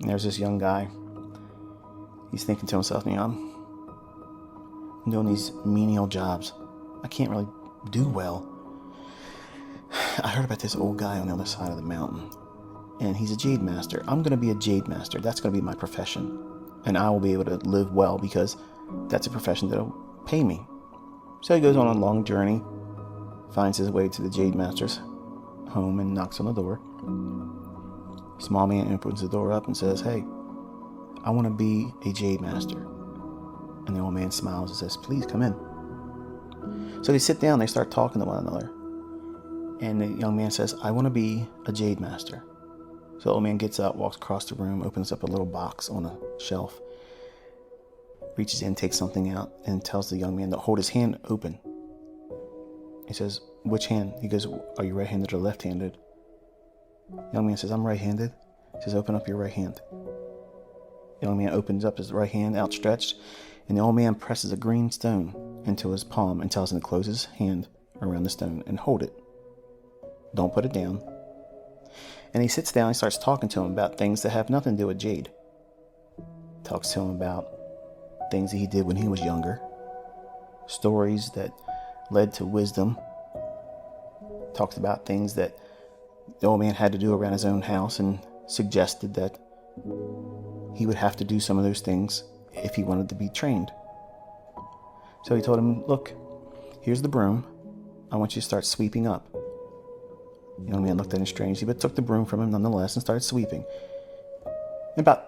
And there's this young guy. He's thinking to himself, I'm doing these menial jobs. I can't really do well. I heard about this old guy on the other side of the mountain, and he's a jade master. I'm going to be a jade master. That's going to be my profession, and I will be able to live well because that's a profession that'll pay me. So he goes on a long journey, finds his way to the jade master's home and knocks on the door. Small man opens the door up and says, "Hey, I want to be a jade master." And the old man smiles and says, "Please come in." So they sit down, they start talking to one another. And the young man says, "I want to be a jade master." So the old man gets up, walks across the room, opens up a little box on a shelf, reaches in, takes something out, and tells the young man to hold his hand open. He says, "Which hand?" He goes, "Are you right-handed or left-handed?" The young man says, "I'm right-handed." He says, "Open up your right hand." The young man opens up his right hand outstretched, and the old man presses a green stone into his palm and tells him to close his hand around the stone and hold it. Don't put it down. And he sits down and starts talking to him about things that have nothing to do with jade. Talks to him about things that he did when he was younger, stories that led to wisdom. Talks about things that the old man had to do around his own house and suggested that he would have to do some of those things if he wanted to be trained. So he told him, "Look, here's the broom. I want you to start sweeping up." The young man looked at him strangely, but took the broom from him nonetheless and started sweeping. And about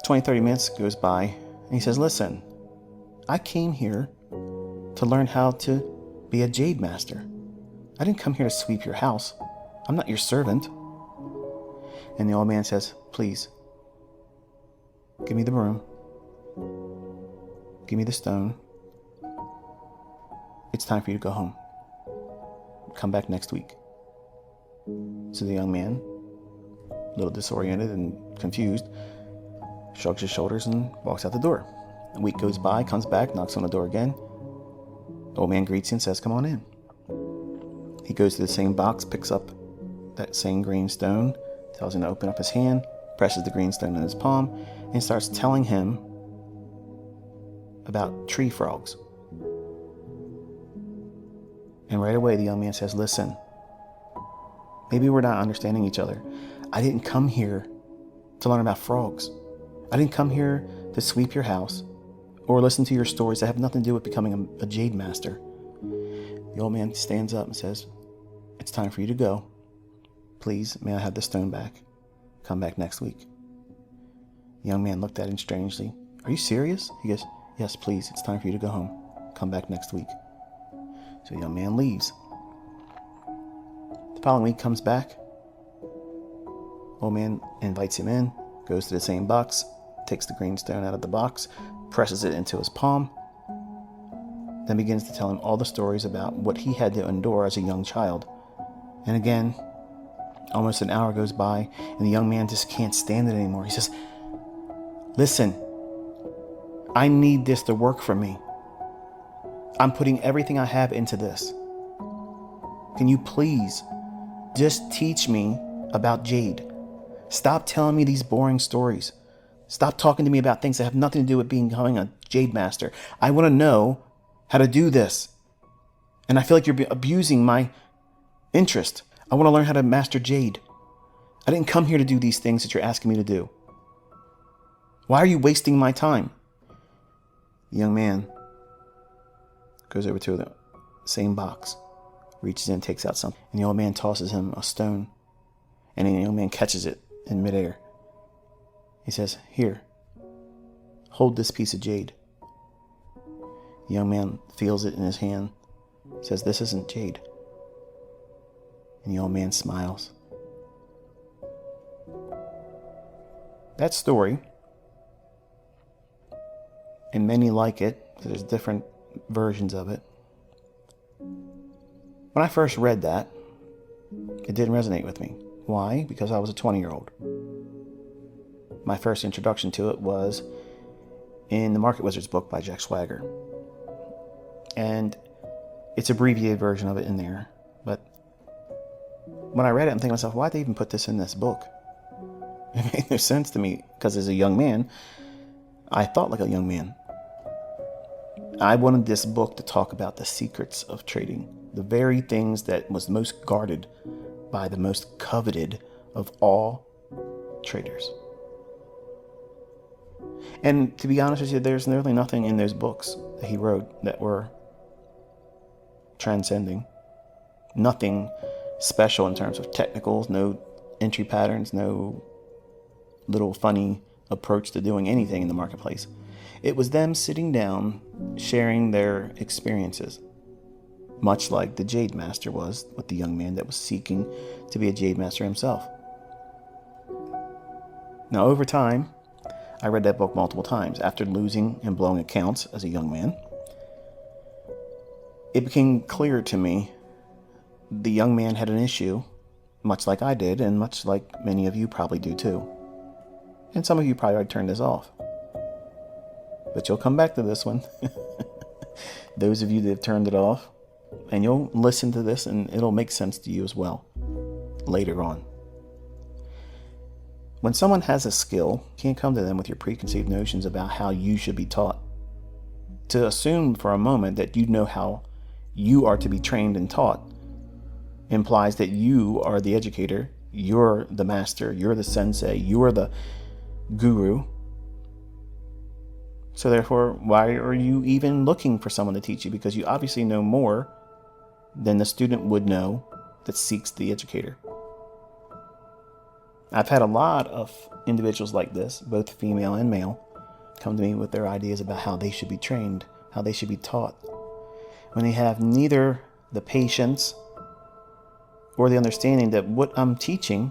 20-30 minutes goes by, and he says, "Listen, I came here to learn how to be a jade master. I didn't come here to sweep your house. I'm not your servant." And the old man says, "Please, give me the broom. Give me the stone. It's time for you to go home. Come back next week." So the young man, a little disoriented and confused, shrugs his shoulders and walks out the door. A week goes by, comes back, knocks on the door again. The old man greets him and says, "Come on in." He goes to the same box, picks up that same green stone, tells him to open up his hand, presses the green stone in his palm, and starts telling him about tree frogs. And right away the young man says, "Listen, maybe we're not understanding each other. I didn't come here to learn about frogs. I didn't come here to sweep your house or listen to your stories that have nothing to do with becoming a jade master." The old man stands up and says, "It's time for you to go. Please, may I have the stone back? Come back next week." The young man looked at him strangely. "Are you serious?" He goes, "Yes, please. It's time for you to go home. Come back next week." So the young man leaves. The following week comes back. Old man invites him in, goes to the same box, takes the green stone out of the box, presses it into his palm, then begins to tell him all the stories about what he had to endure as a young child. And again, almost an hour goes by, and the young man just can't stand it anymore. He says, "Listen, I need this to work for me. I'm putting everything I have into this. Can you please just teach me about jade? Stop telling me these boring stories. Stop talking to me about things that have nothing to do with becoming a jade master. I want to know how to do this. And I feel like you're abusing my interest. I want to learn how to master jade. I didn't come here to do these things that you're asking me to do. Why are you wasting my time?" The young man goes over to the same box, reaches in, takes out something, and the old man tosses him a stone, and the young man catches it in midair. He says, "Here, hold this piece of jade." The young man feels it in his hand, says, "This isn't jade." And the old man smiles. That story, and many like it, there's different versions of it. When I first read that, it didn't resonate with me. Why? Because I was a 20-year-old. My first introduction to it was in the Market Wizards book by Jack Swagger. And it's an abbreviated version of it in there. But when I read it, I'm thinking to myself, why'd they even put this in this book? It made no sense to me because as a young man, I thought like a young man. I wanted this book to talk about the secrets of trading, the very things that was most guarded by the most coveted of all traders. And to be honest with you, there's nearly nothing in those books that he wrote that were transcending. Nothing special in terms of technicals, no entry patterns, no little funny approach to doing anything in the marketplace. It was them sitting down, sharing their experiences, much like the Jade Master was with the young man that was seeking to be a Jade Master himself. Now, over time, I read that book multiple times. After losing and blowing accounts as a young man, it became clear to me the young man had an issue, much like I did, and much like many of you probably do too. And some of you probably already turned this off. But you'll come back to this one. Those of you that have turned it off, and you'll listen to this and it'll make sense to you as well later on. When someone has a skill, you can't come to them with your preconceived notions about how you should be taught. To assume for a moment that you know how you are to be trained and taught implies that you are the educator, you're the master, you're the sensei, you're the guru. So therefore, why are you even looking for someone to teach you? Because you obviously know more than the student would know that seeks the educator. I've had a lot of individuals like this, both female and male, come to me with their ideas about how they should be trained, how they should be taught, when they have neither the patience or the understanding that what I'm teaching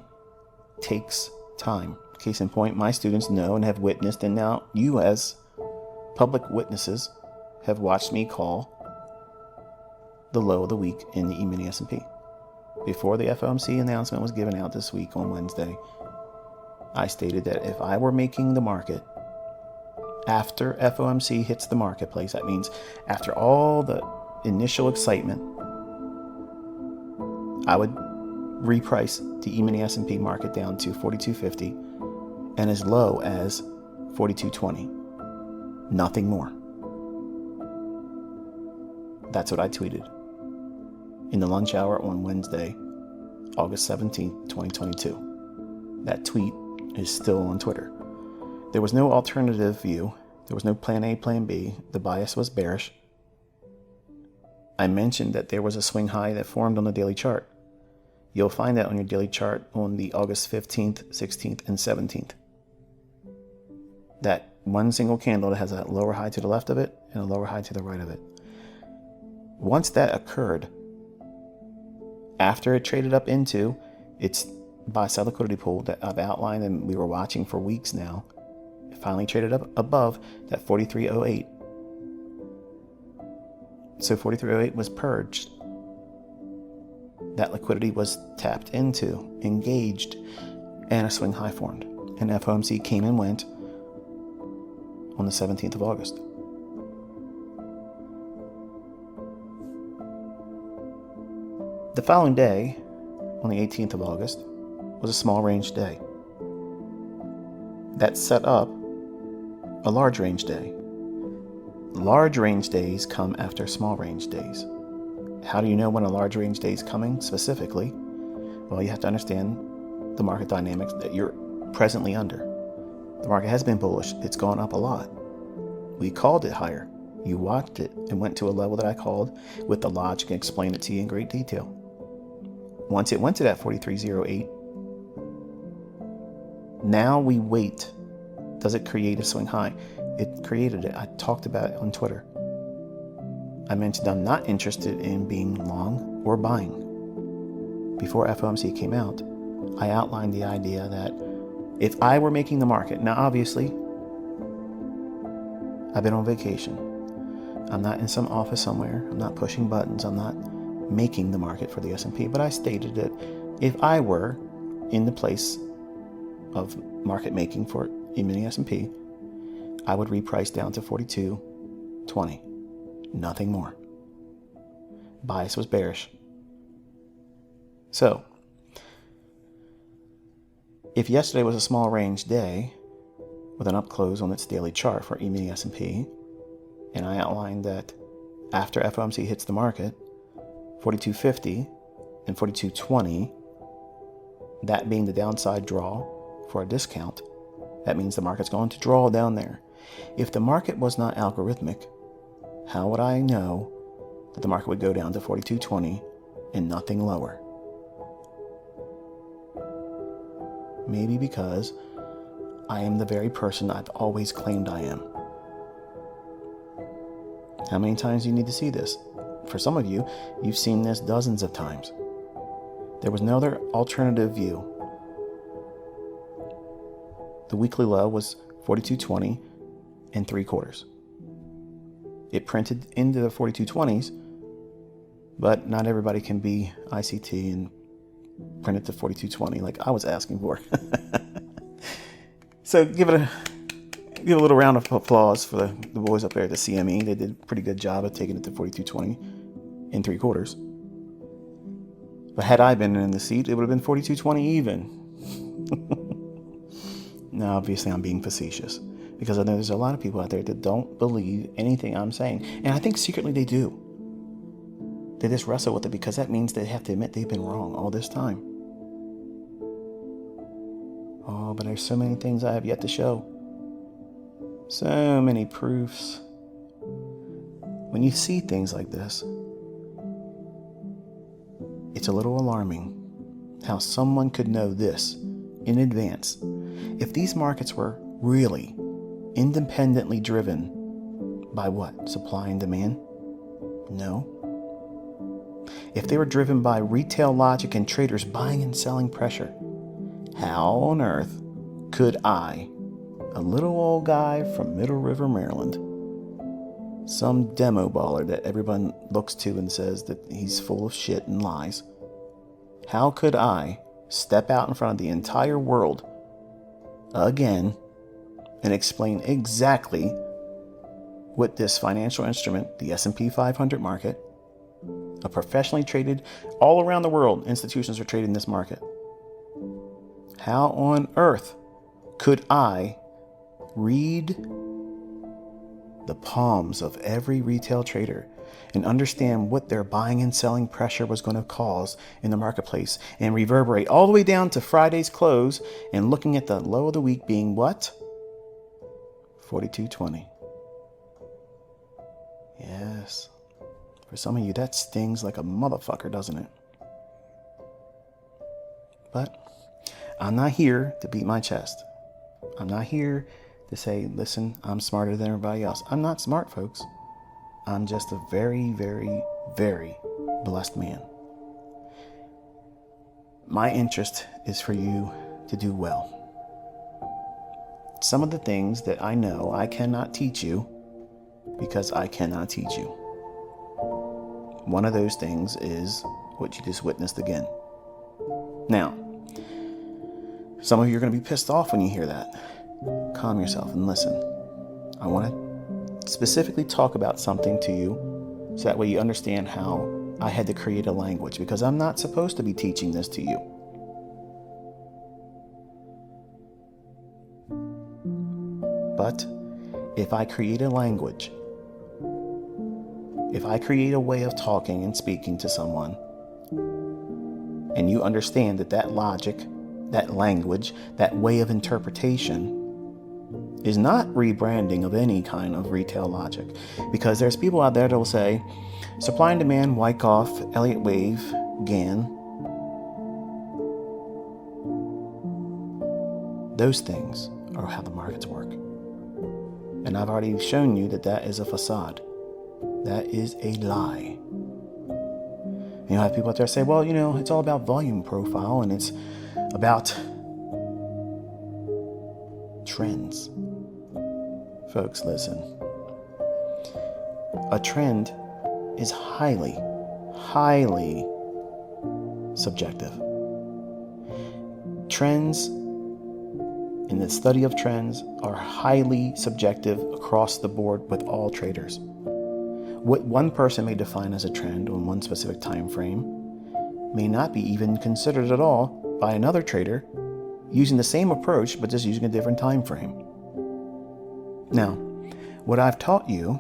takes time. Case in point, my students know and have witnessed, and now you as public witnesses have watched me call the low of the week in the E-mini S&P. Before the FOMC announcement was given out this week on Wednesday, I stated that if I were making the market after FOMC hits the marketplace, that means after all the initial excitement, I would reprice the E-mini S&P market down to 42.50 and as low as 42.20. Nothing more. That's what I tweeted in the lunch hour on Wednesday, August 17th, 2022. That tweet is still on Twitter. There was no alternative view. There was no plan A, plan B. The bias was bearish. I mentioned that there was a swing high that formed on the daily chart. You'll find that on your daily chart on the August 15th, 16th, and 17th. That one single candle that has a lower high to the left of it and a lower high to the right of it. Once that occurred, after it traded up into its buy-sell liquidity pool that I've outlined and we were watching for weeks now, it finally traded up above that 43.08. So 43.08 was purged. That liquidity was tapped into, engaged, and a swing high formed. And FOMC came and went on the 17th of August. The following day, on the 18th of August, was a small range day. That set up a large range day. Large range days come after small range days. How do you know when a large range day is coming specifically? Well, you have to understand the market dynamics that you're presently under. The market has been bullish. It's gone up a lot. We called it higher. You watched it and went to a level that I called with the logic and explained it to you in great detail. Once it went to that 43.08, now we wait. Does it create a swing high? It created it. I talked about it on Twitter. I mentioned I'm not interested in being long or buying. Before FOMC came out, I outlined the idea that if I were making the market, now obviously, I've been on vacation. I'm not in some office somewhere. I'm not pushing buttons. I'm not making the market for the S&P, but I stated that if I were in the place of market making for E-mini S&P, I would reprice down to 42.20. Nothing more. Bias was bearish. So, If yesterday was a small range day with an up close on its daily chart for E-mini S&P, and I outlined that after FOMC hits the market, 42.50 and 42.20, that being the downside draw for a discount, that means the market's going to draw down there. If the market was not algorithmic, how would I know that the market would go down to 42.20 and nothing lower? Maybe because I am the very person I've always claimed I am. How many times do you need to see this? For some of you, you've seen this dozens of times. There was no other alternative view. The weekly low was 42.20 and 3/4. It printed into the 42.20s, but not everybody can be ICT and print it to 42.20 like I was asking for. So give a little round of applause for the boys up there at the CME. They did a pretty good job of taking it to 42.20 and 3/4. But had I been in the seat, it would have been 42.20 even. Now, obviously, I'm being facetious because I know there's a lot of people out there that don't believe anything I'm saying. And I think secretly they do. They just wrestle with it because that means they have to admit they've been wrong all this time. Oh, but there's so many things I have yet to show. So many proofs. When you see things like this, it's a little alarming how someone could know this in advance. If these markets were really independently driven by what? Supply and demand? No. If they were driven by retail logic and traders buying and selling pressure, how on earth could I, a little old guy from Middle River, Maryland, some demo baller that everyone looks to and says that he's full of shit and lies, how could I step out in front of the entire world again and explain exactly what this financial instrument, the S&P 500 market, a professionally traded, all around the world, institutions are trading this market. How on earth could I read the palms of every retail trader and understand what their buying and selling pressure was going to cause in the marketplace and reverberate all the way down to Friday's close and looking at the low of the week being what? 42.20. Yes. For some of you, that stings like a motherfucker, doesn't it? But I'm not here to beat my chest. I'm not here to say, listen, I'm smarter than everybody else. I'm not smart, folks. I'm just a very, very, very blessed man. My interest is for you to do well. Some of the things that I know I cannot teach you because I cannot teach you. One of those things is what you just witnessed again. Now, some of you are going to be pissed off when you hear that. Calm yourself and listen. I want to specifically talk about something to you so that way you understand how I had to create a language, because I'm not supposed to be teaching this to you. But if I create a language, if I create a way of talking and speaking to someone, and you understand that that logic, that language, that way of interpretation is not rebranding of any kind of retail logic. Because there's people out there that will say, supply and demand, Wyckoff, Elliott Wave, Gann. Those things are how the markets work. And I've already shown you that that is a facade. That is a lie. You know, I have people out there say, well, you know, it's all about volume profile and it's about trends. Folks, listen. A trend is highly, highly subjective. Trends, in the study of trends, are highly subjective across the board with all traders. What one person may define as a trend on one specific time frame may not be even considered at all by another trader using the same approach, but just using a different time frame. Now, what I've taught you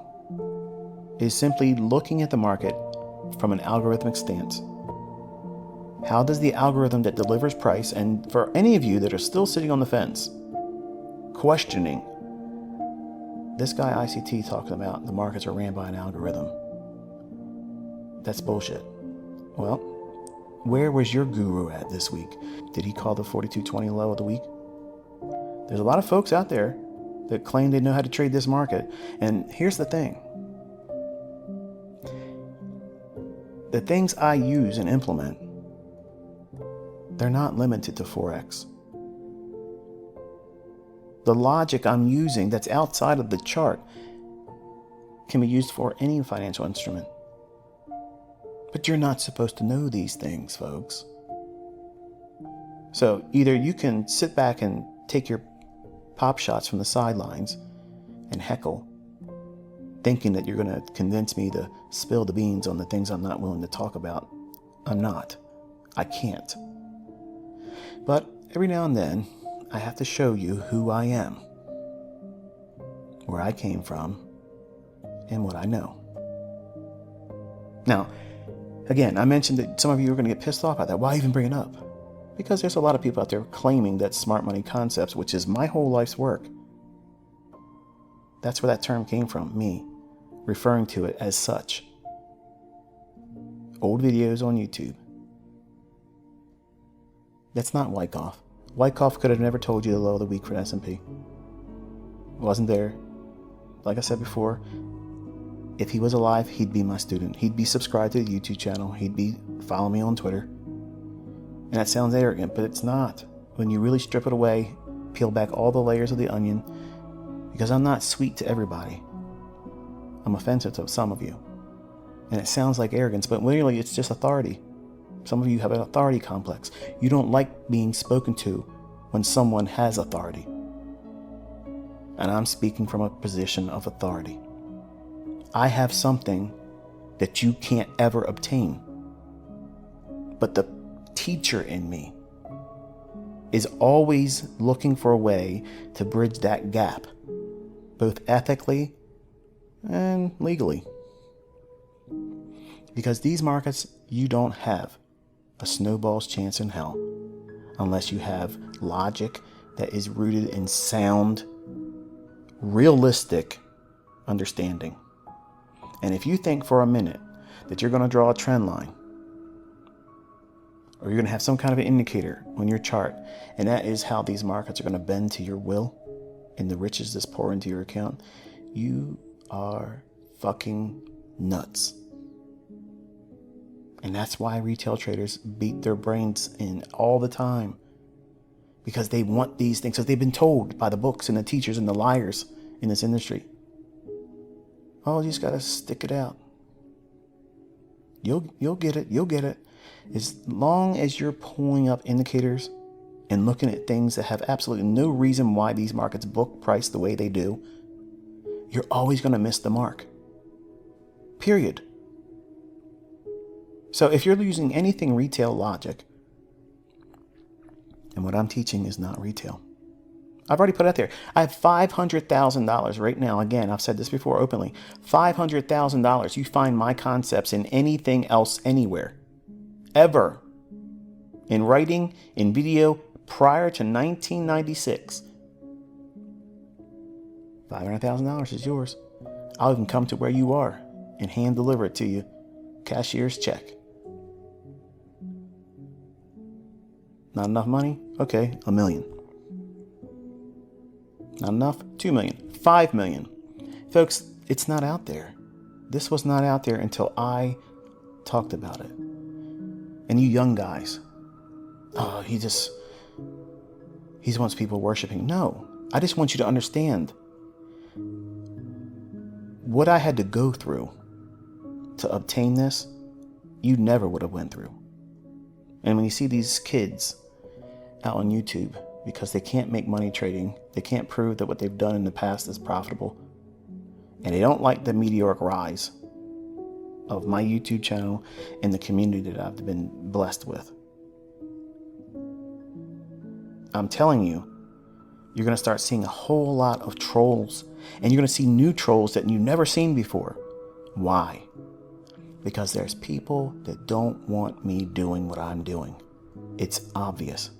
is simply looking at the market from an algorithmic stance. How does the algorithm that delivers price, and for any of you that are still sitting on the fence, questioning, this guy ICT talking about the markets are ran by an algorithm. That's bullshit. Well, where was your guru at this week? Did he call the 42.20 low of the week? There's a lot of folks out there that claim they know how to trade this market. And here's the thing. The things I use and implement, they're not limited to Forex. The logic I'm using that's outside of the chart can be used for any financial instrument. But you're not supposed to know these things, folks. So either you can sit back and take your pop shots from the sidelines and heckle, thinking that you're going to convince me to spill the beans on the things I'm not willing to talk about. I'm not. I can't. But every now and then, I have to show you who I am, where I came from, and what I know. Now, again, I mentioned that some of you are going to get pissed off about that. Why even bring it up? Because there's a lot of people out there claiming that smart money concepts, which is my whole life's work. That's where that term came from, me referring to it as such. Old videos on YouTube. That's not Wyckoff. Wyckoff could have never told you the low of the week for S&P. Wasn't there. Like I said before, if he was alive, he'd be my student. He'd be subscribed to the YouTube channel. He'd be following me on Twitter. And that sounds arrogant, but it's not. When you really strip it away, peel back all the layers of the onion, because I'm not sweet to everybody. I'm offensive to some of you. And it sounds like arrogance, but really it's just authority. Some of you have an authority complex. You don't like being spoken to when someone has authority. And I'm speaking from a position of authority. I have something that you can't ever obtain. But the teacher in me is always looking for a way to bridge that gap, both ethically and legally. Because these markets, you don't have a snowball's chance in hell unless you have logic that is rooted in sound, realistic understanding. And if you think for a minute that you're going to draw a trend line, or you're going to have some kind of an indicator on your chart, and that is how these markets are going to bend to your will and the riches that's pour into your account, you are fucking nuts. And that's why retail traders beat their brains in all the time. Because they want these things, because they've been told by the books and the teachers and the liars in this industry. Oh, you just got to stick it out. You'll get it. You'll get it. As long as you're pulling up indicators and looking at things that have absolutely no reason why these markets book price the way they do, you're always going to miss the mark. Period. So if you're using anything retail logic, and what I'm teaching is not retail. I've already put it out there. I have $500,000 right now. Again, I've said this before openly. $500,000. You find my concepts in anything else anywhere. Ever. In writing, in video, prior to 1996. $500,000 is yours. I'll even come to where you are and hand deliver it to you. Cashier's check. Not enough money? Okay, $1 million. Not enough? $2 million. $5 million. Folks, it's not out there. This was not out there until I talked about it. And you young guys, oh, he wants people worshiping. No, I just want you to understand what I had to go through to obtain this, you never would have went through. And when you see these kids out on YouTube, because they can't make money trading, they can't prove that what they've done in the past is profitable, and they don't like the meteoric rise of my YouTube channel and the community that I've been blessed with. I'm telling you, you're going to start seeing a whole lot of trolls, and you're going to see new trolls that you've never seen before. Why? Because there's people that don't want me doing what I'm doing. It's obvious.